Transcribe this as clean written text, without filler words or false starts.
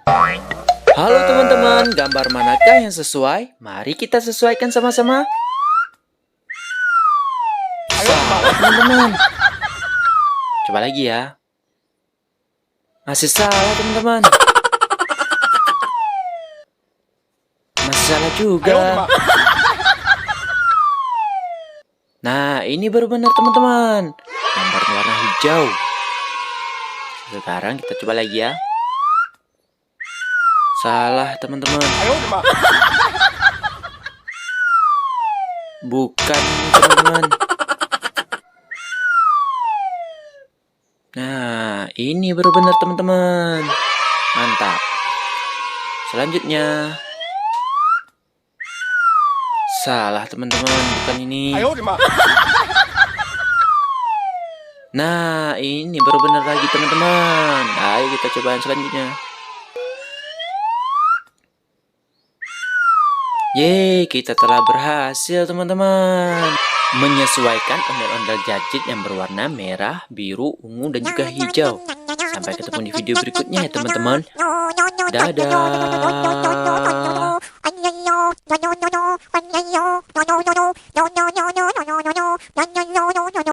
Halo teman-teman, gambar manakah yang sesuai? Mari kita sesuaikan sama-sama. Salah teman-teman. Coba lagi ya. Masih salah teman-teman. Masih salah juga. Nah, ini baru benar teman-teman. Gambar warna hijau. Sekarang kita coba lagi ya. Salah teman-teman. Bukan teman-teman. Nah, ini baru benar teman-teman. Mantap. Selanjutnya. Salah teman-teman, bukan ini. Nah, ini baru benar lagi teman-teman. Ayo kita coba yang selanjutnya. Yeay, kita telah berhasil teman-teman menyesuaikan ondel-ondel gadget yang berwarna merah, biru, ungu, dan juga hijau. Sampai ketemu di video berikutnya ya teman-teman. Dadah.